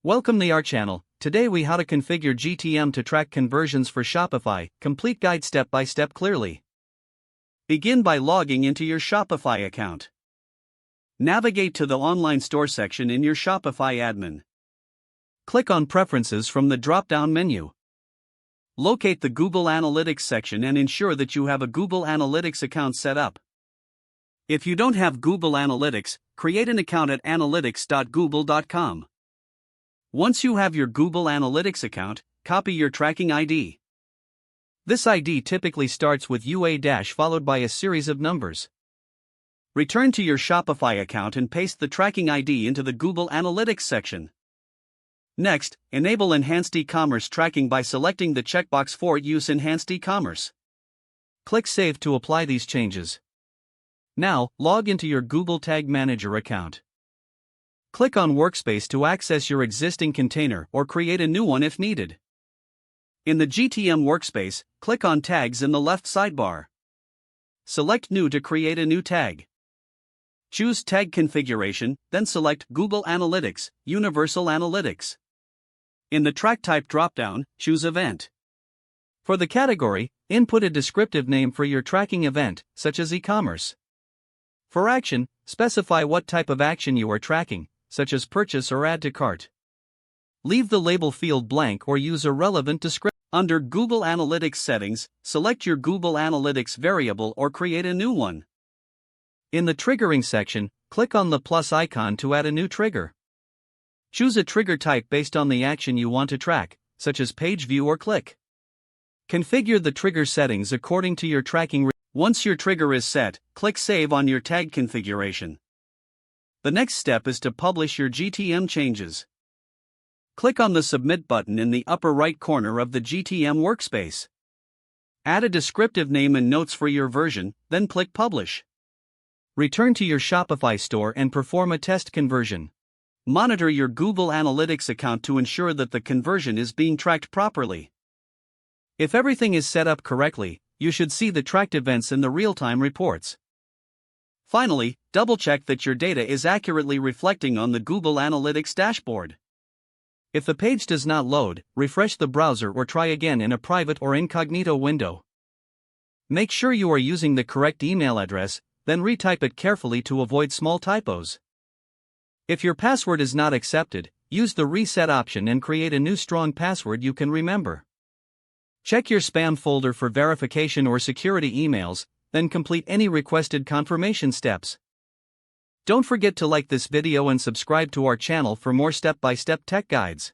Welcome to our channel. Today we how to configure GTM to track conversions for Shopify. Complete guide step by step clearly. Begin by logging into your Shopify account. Navigate to the online store section in your Shopify admin. Click on Preferences from the drop-down menu. Locate the Google Analytics section and ensure that you have a Google Analytics account set up. If you don't have Google Analytics, create an account at analytics.google.com. Once you have your Google Analytics account, copy your tracking ID. This ID typically starts with UA- followed by a series of numbers. Return to your Shopify account and paste the tracking ID into the Google Analytics section. Next, enable Enhanced E-commerce tracking by selecting the checkbox for Use Enhanced E-commerce. Click Save to apply these changes. Now, log into your Google Tag Manager account. Click on Workspace to access your existing container or create a new one if needed. In the GTM workspace, click on Tags in the left sidebar. Select New to create a new tag. Choose Tag Configuration, then select Google Analytics, Universal Analytics. In the Track Type dropdown, choose Event. For the category, input a descriptive name for your tracking event, such as e-commerce. For action, specify what type of action you are tracking, such as purchase or add to cart. Leave the label field blank or use a relevant description. Under Google Analytics settings, select your Google Analytics variable or create a new one. In the triggering section, click on the plus icon to add a new trigger. Choose a trigger type based on the action you want to track, such as page view or click. Configure the trigger settings according to your tracking. Once your trigger is set, click Save on your tag configuration. The next step is to publish your GTM changes. Click on the Submit button in the upper right corner of the GTM workspace. Add a descriptive name and notes for your version, then click Publish. Return to your Shopify store and perform a test conversion. Monitor your Google Analytics account to ensure that the conversion is being tracked properly. If everything is set up correctly, you should see the tracked events in the real-time reports. Finally, double-check that your data is accurately reflecting on the Google Analytics dashboard. If the page does not load, refresh the browser or try again in a private or incognito window. Make sure you are using the correct email address, then retype it carefully to avoid small typos. If your password is not accepted, use the reset option and create a new strong password you can remember. Check your spam folder for verification or security emails, then complete any requested confirmation steps. Don't forget to like this video and subscribe to our channel for more step-by-step tech guides.